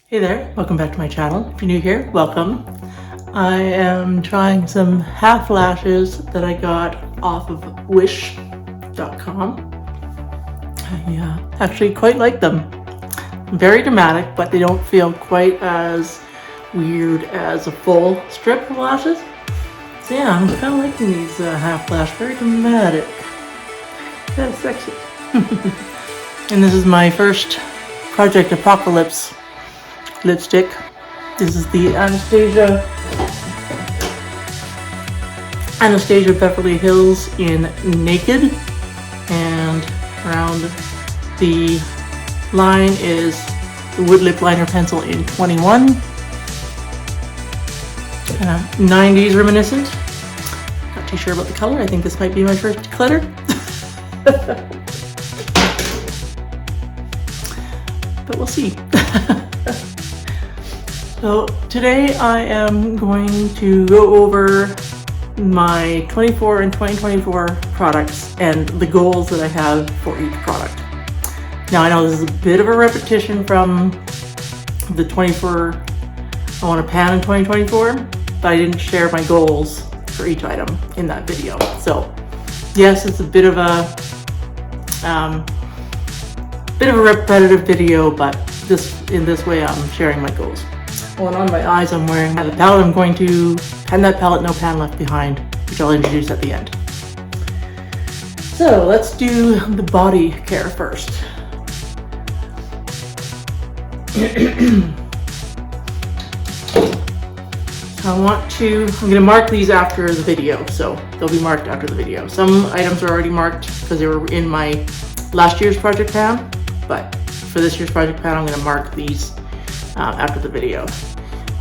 Hey there, welcome back to my channel. If you're new here, welcome. I am trying some half lashes that I got off of wish.com. I actually quite like them. Very dramatic, but they don't feel quite as weird as a full strip of lashes. So yeah, I'm kind of liking these half lash, very dramatic. Kind of sexy. And this is my first Project Apocalypse lipstick. This is the Anastasia Beverly Hills in Naked, and around the line is the Wood Lip Liner Pencil in 21. 90s reminiscent. Not too sure about the color. I think this might be my first declutter. But we'll see. So today I am going to go over my 24 and 2024 products and the goals that I have for each product. Now I know this is a bit of a repetition from the 24 I want to pan in 2024, but I didn't share my goals for each item in that video. So yes, it's a bit of a repetitive video, but in this way I'm sharing my goals. Well, and on my eyes I'm wearing the palette. I'm going to pan that palette, no pan left behind, which I'll introduce at the end. So let's do the body care first. I'm going to mark these after the video, so they'll be marked after the video. Some items are already marked because they were in my last year's project pan, but for this year's project pan I'm going to mark these after the video.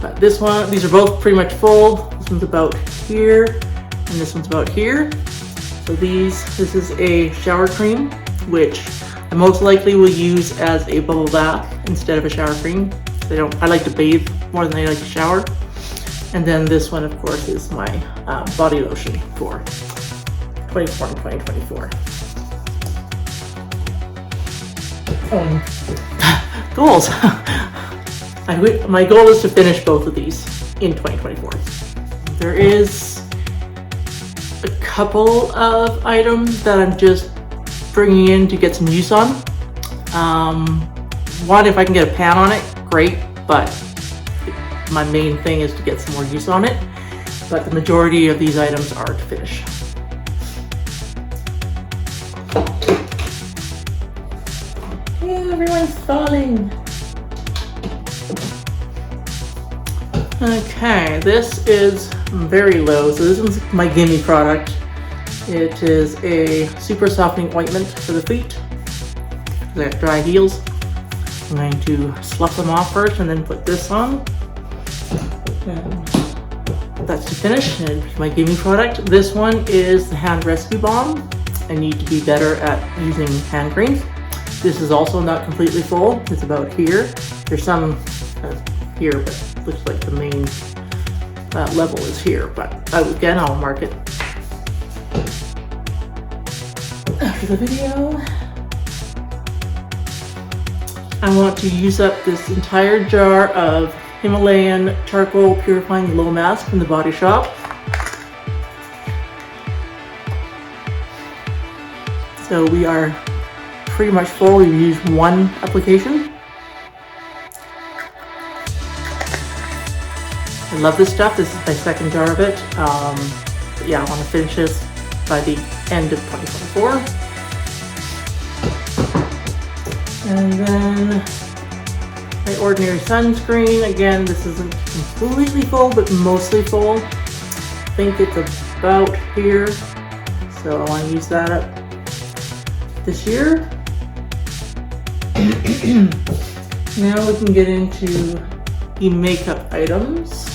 But these are both pretty much full. This one's about here, and this one's about here. So this is a shower cream, which I most likely will use as a bubble bath instead of a shower cream. I like to bathe more than I like to shower. And then this one, of course, is my body lotion for 24 and 2024. Goals. My goal is to finish both of these in 2024. There is a couple of items that I'm just bringing in to get some use on. One, if I can get a pan on it, great, but my main thing is to get some more use on it. But the majority of these items are to finish. Yeah, everyone's falling. Okay, this is very low. So this one's my gimme product. It is a super softening ointment for the feet. I got dry heels. I'm going to slough them off first and then put this on. And that's to finish, and my gimme product. This one is the Hand Rescue Balm. I need to be better at using hand creams. This is also not completely full. It's about here. There's some here, but looks like the main level is here. But again, I'll mark it after the video. I want to use up this entire jar of Himalayan Charcoal Purifying Glow Mask from the Body Shop. So we are pretty much full. We've used one application. I love this stuff. This is my second jar of it. But yeah, I want to finish this by the end of 2024. And then my ordinary sunscreen. Again, this isn't completely full, but mostly full. I think it's about here. So I want to use that up this year. Now we can get into the makeup items.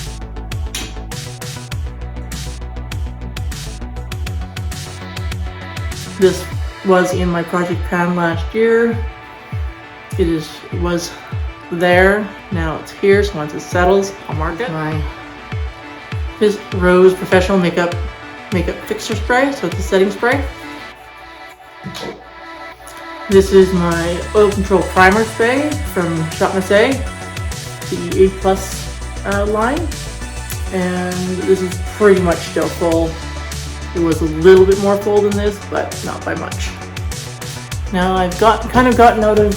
This was in my project pan last year. It was there. Now it's here. So once it settles, I'll mark it. My Rose Professional Makeup Fixer Spray. So it's a setting spray. This is my Oil Control Primer Spray from Shop Estée. the A Plus line, and this is pretty much still full. It was a little bit more full than this, but not by much. Now I've kind of gotten out of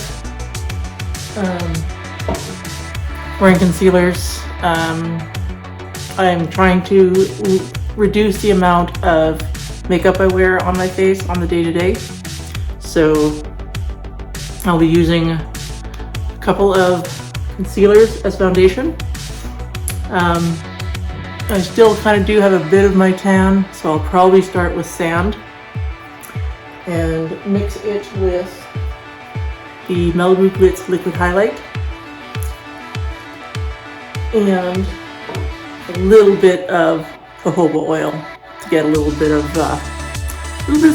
wearing concealers. I'm trying to reduce the amount of makeup I wear on my face on the day-to-day. So I'll be using a couple of concealers as foundation. I still kind of do have a bit of my tan, so I'll probably start with sand and mix it with the Malibu Glitz Liquid Highlight and a little bit of jojoba oil to get a little bit of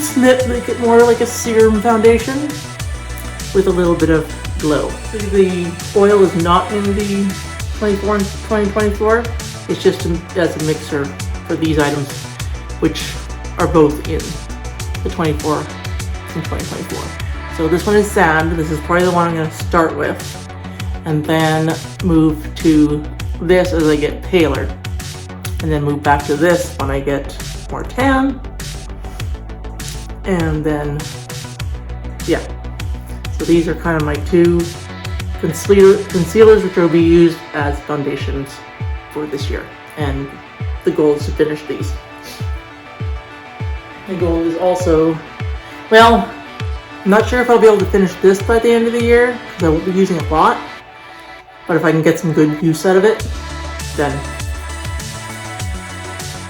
slip, make it more like a serum foundation with a little bit of glow. The oil is not in the 2024. It's just as a mixer for these items, which are both in the 24 and 2024. So this one is sand. This is probably the one I'm going to start with, and then move to this as I get paler, and then move back to this when I get more tan, and then yeah. So these are kind of my two concealers which will be used as foundations for this year, and the goal is to finish these. The goal is also, well, I'm not sure if I'll be able to finish this by the end of the year because I won't be using a lot, but if I can get some good use out of it, then.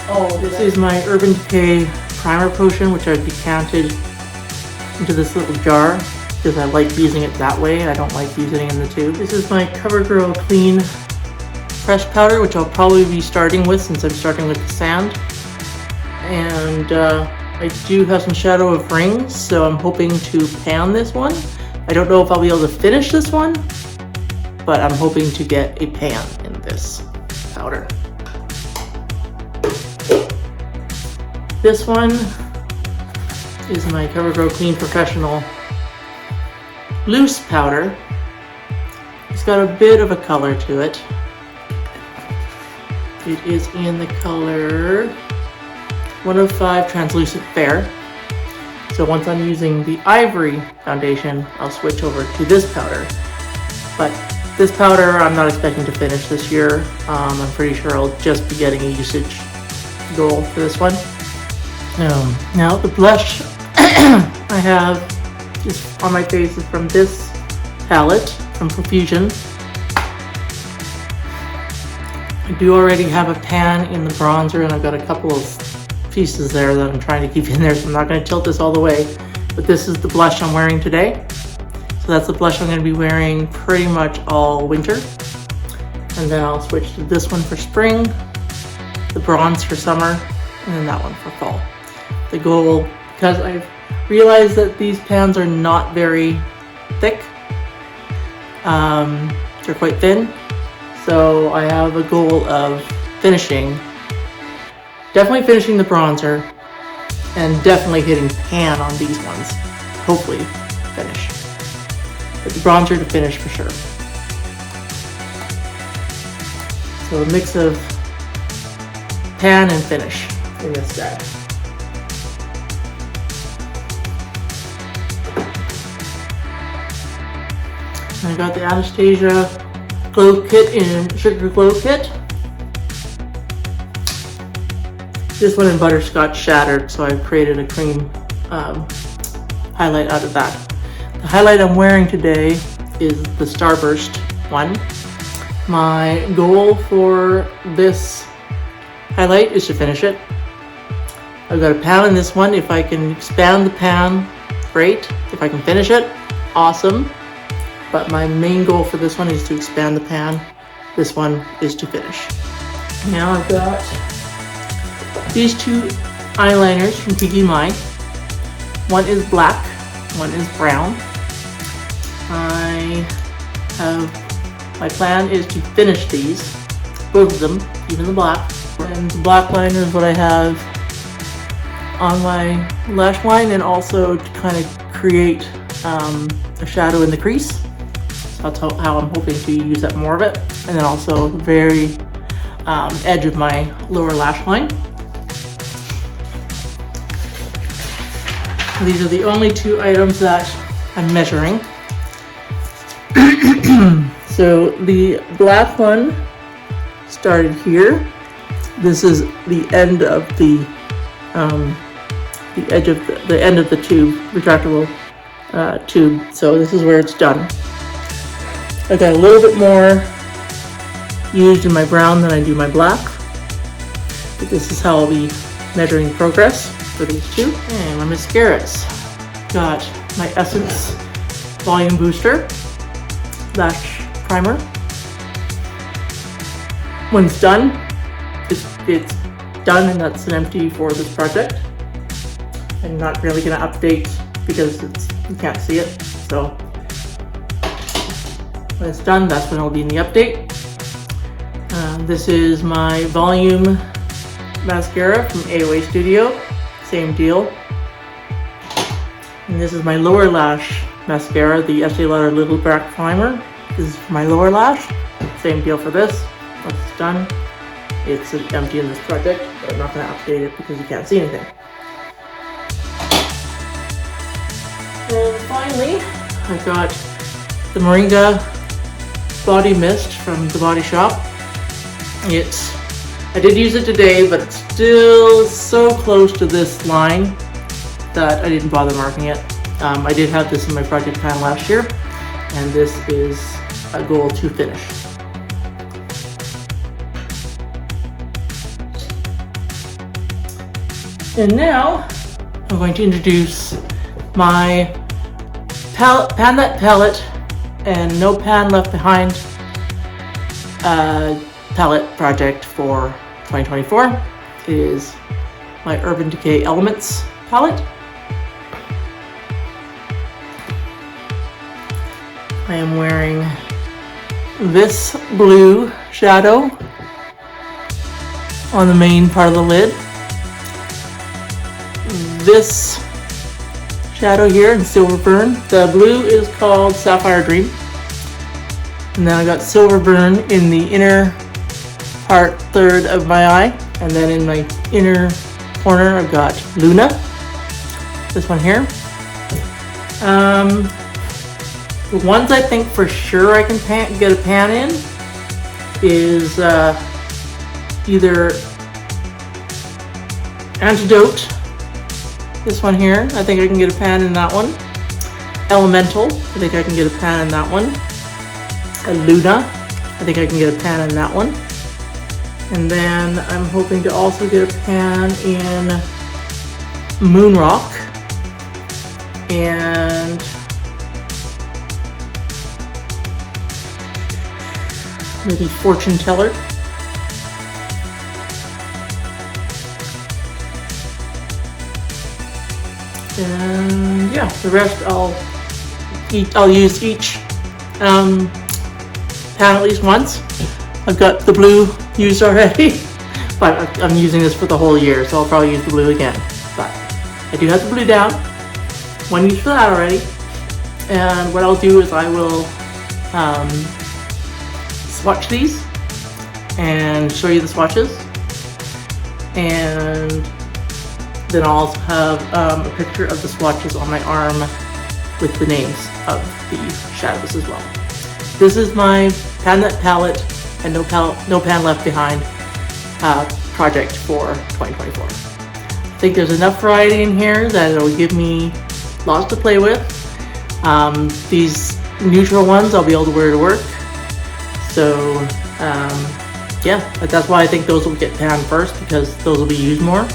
Oh, this is my Urban Decay primer potion, which I've decanted into this little jar because I like using it that way. I don't like using it in the tube. This is my CoverGirl Clean Fresh powder, which I'll probably be starting with since I'm starting with the sand. And I do have some Shadow of Rings, so I'm hoping to pan this one. I don't know if I'll be able to finish this one, but I'm hoping to get a pan in this powder. This one is my CoverGirl Clean Professional Loose powder. It's got a bit of a color to it. It is in the color 105 Translucent Fair. So once I'm using the Ivory foundation, I'll switch over to this powder. But this powder I'm not expecting to finish this year. I'm pretty sure I'll just be getting a usage goal for this one. Now the blush I have just on my face is from this palette, from Profusion. I do already have a pan in the bronzer, and I've got a couple of pieces there that I'm trying to keep in there, so I'm not going to tilt this all the way. But this is the blush I'm wearing today. So that's the blush I'm going to be wearing pretty much all winter. And then I'll switch to this one for spring, the bronze for summer, and then that one for fall. The goal, because I've realized that these pans are not very thick, they're quite thin. So I have a goal of definitely finishing the bronzer, and definitely hitting pan on these ones. Hopefully finish. But the bronzer to finish for sure. So a mix of pan and finish in this set. I got the Anastasia Glow Kit in Sugar Glow Kit. This one in Butterscotch shattered, so I've created a cream highlight out of that. The highlight I'm wearing today is the Starburst one. My goal for this highlight is to finish it. I've got a pan in this one. If I can expand the pan, great. If I can finish it, awesome. But my main goal for this one is to expand the pan. This one is to finish. Now I've got these two eyeliners from Tiki Mai. One is black, one is brown. My plan is to finish these, both of them, even the black. And the black liner is what I have on my lash line, and also to kind of create a shadow in the crease. That's how I'm hoping to use up more of it. And then also the very edge of my lower lash line. These are the only two items that I'm measuring. So the black one started here. This is the end of the edge of the end of the tube, retractable tube. So this is where it's done. I got a little bit more used in my brown than I do my black. But this is how I'll be measuring progress for these two. And my mascaras. Got my Essence Volume Booster Lash Primer. When it's done, it's done, and that's an empty for this project. I'm not really going to update because you can't see it. So when it's done, that's when it'll be in the update. This is my volume mascara from AOA Studio, same deal. And this is my lower lash mascara, the Estée Lauder Little Black Primer. This is for my lower lash, same deal for this. Once it's done, it's empty in this project, but I'm not going to update it because you can't see anything. And finally, I've got the Moringa Body Mist from the Body Shop. I did use it today, but it's still so close to this line that I didn't bother marking it. I did have this in my project pan last year, and this is a goal to finish. And now I'm going to introduce my Panlet palette and No Pan Left Behind palette project for 2024. It is my Urban Decay Elements palette. I am wearing this blue shadow on the main part of the lid. This shadow here in Silver Burn. The blue is called Sapphire Dream. And then I got Silver Burn in the inner part third of my eye. And then in my inner corner I've got Luna. This one here. The ones I think for sure I can get a pan in is either Antidote. This one here, I think I can get a pan in that one. Elemental, I think I can get a pan in that one. Luna, I think I can get a pan in that one. And then I'm hoping to also get a pan in Moonrock. And maybe Fortune Teller. And yeah, the rest I'll use each pan at least once. I've got the blue used already, but I'm using this for the whole year, so I'll probably use the blue again. But I do have the blue down, one use for that already. And what I'll do is I will swatch these and show you the swatches, and then I'll also have a picture of the swatches on my arm with the names of the shadows as well. This is my Panlet palette and No Pan Left Behind project for 2024. I think there's enough variety in here that it'll give me lots to play with. These neutral ones I'll be able to wear to work. So yeah, that's why I think those will get panned first, because those will be used more.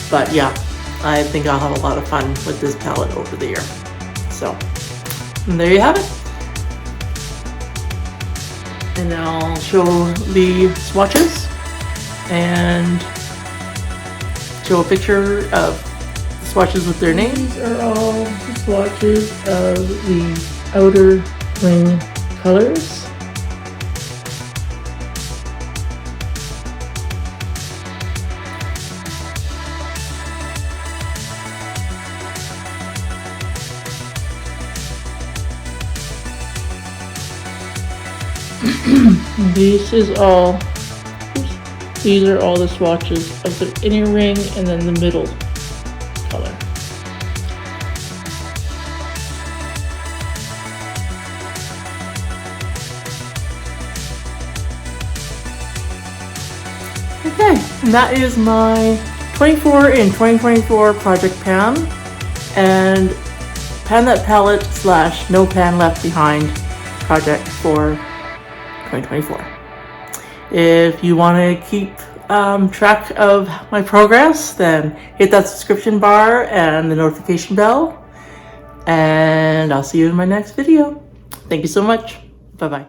But yeah, I think I'll have a lot of fun with this palette over the year. So, and there you have it. And I'll show the swatches and show a picture of the swatches with their names. These are all the swatches of the outer ring colors. These are all the swatches of the inner ring and then the middle color. Okay, and that is my 24 in 2024 Project Pan and Pan That Palette / No Pan Left Behind project for 2024. If you want to keep track of my progress, then hit that subscription bar and the notification bell, and I'll see you in my next video. Thank you so much. Bye-bye.